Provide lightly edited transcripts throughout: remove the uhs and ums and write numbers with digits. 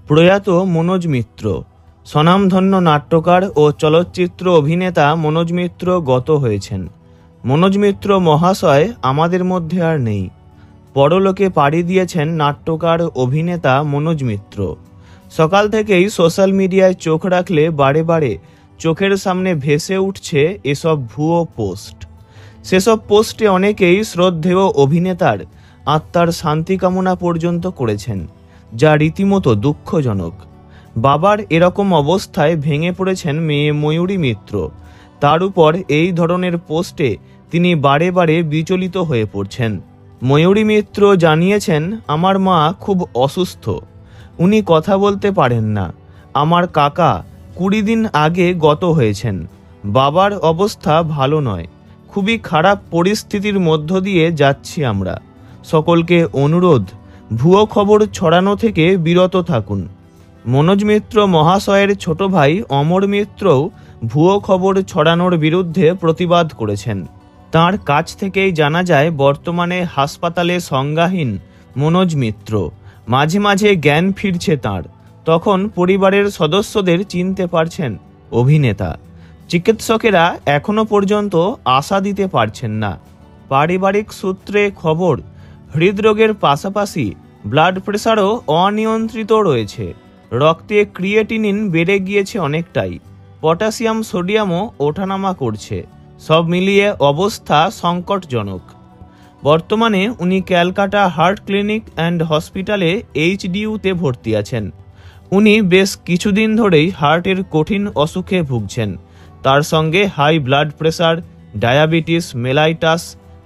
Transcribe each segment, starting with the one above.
প্রয়াত মনোজ মিত্র। স্বনামধন্য নাট্যকার ও চলচ্চিত্র অভিনেতা মনোজ মিত্র গত হয়েছেন। মনোজ মিত্র মহাশয় আমাদের মধ্যে আর নেই। পরলোকে পাড়ি দিয়েছেন নাট্যকার অভিনেতা মনোজ মিত্র। সকাল থেকেই সোশ্যাল মিডিয়ায় চোখ রাখলে বারে বারে চোখের সামনে ভেসে উঠছে এসব ভুয়ো পোস্ট। সেসব পোস্টে অনেকেই শ্রদ্ধেয় অভিনেতার আত্মার শান্তি কামনা পর্যন্ত করেছেন, যা রীতিমতো দুঃখজনক। বাবার এরকম অবস্থায় ভেঙে পড়েছেন মেয়ে ময়ূরী মিত্র। তার উপর এই ধরনের পোস্টে তিনি বারে বারে বিচলিত হয়ে পড়ছেন। ময়ূরী মিত্র জানিয়েছেন, আমার মা খুব অসুস্থ, উনি কথা বলতে পারেন না। আমার কাকা 20 দিন আগে গত হয়েছেন। বাবার অবস্থা ভালো নয়, খুবই খারাপ পরিস্থিতির মধ্য দিয়ে যাচ্ছি আমরা। সকলকে অনুরোধ, ভুয়ো খবর ছড়ানো থেকে বিরত থাকুন। মনোজ মিত্র মহাশয়ের ছোট ভাই অমর মিত্রও ভুয়ো খবর ছড়ানোর বিরুদ্ধে প্রতিবাদ করেছেন। তার কাছ থেকেই জানা যায় বর্তমানে হাসপাতালে সংজ্ঞাহীন মনোজ মিত্র। মাঝে মাঝে জ্ঞান ফিরছে তাঁর, তখন পরিবারের সদস্যদের চিনতে পারছেন অভিনেতা। চিকিৎসকেরা এখনো পর্যন্ত আশা দিতে পারছেন না। পারিবারিক সূত্রে খবর, হৃদরোগের পাশাপাশি ব্লাড প্রেশারও অনিয়ন্ত্রিত রয়েছে। রক্তে ক্রিয়েটিনিন বেড়ে গিয়েছে অনেকটাই, পটাশিয়াম সোডিয়ামও ওঠানামা করছে। সব মিলিয়ে অবস্থা সংকটজনক। বর্তমানে উনি ক্যালকাটা হার্ট ক্লিনিক অ্যান্ড হসপিটালে HDUতে ভর্তি আছেন। উনি বেশ কিছুদিন ধরেই হার্টের কঠিন অসুখে ভুগছেন। তার সঙ্গে high blood pressure, diabetes mellitus,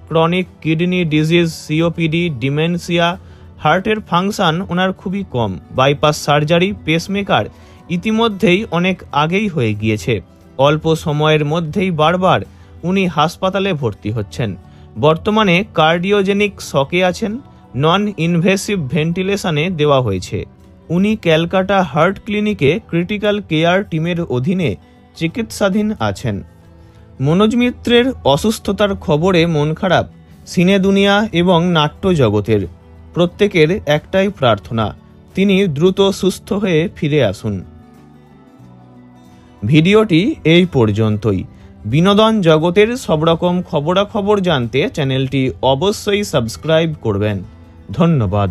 chronic kidney disease, COPD, dementia. হার্টের ফাংশন ওনার খুবই কম। বাইপাস সার্জারি, পেসমেকার ইতিমধ্যেই অনেক আগেই হয়ে গিয়েছে। অল্প সময়ের মধ্যেই বারবার উনি হাসপাতালে ভর্তি হচ্ছেন। বর্তমানে কার্ডিওজেনিক শকে আছেন, নন ইনভেসিভ ভেন্টিলেশনে দেওয়া হয়েছে। উনি ক্যালকাটা হার্ট ক্লিনিকে ক্রিটিক্যাল কেয়ার টিমের অধীনে চিকিৎসাধীন আছেন। মনোজ মিত্রের অসুস্থতার খবরে মন খারাপ সিনে দুনিয়া এবং নাট্য জগতের। প্রত্যেকের একটাই প্রার্থনা, তিনি দ্রুত সুস্থ হয়ে ফিরে আসুন। ভিডিওটি এই পর্যন্তই। বিনোদন জগতের সব রকম খবরাখবর জানতে চ্যানেলটি অবশ্যই সাবস্ক্রাইব করবেন। ধন্যবাদ।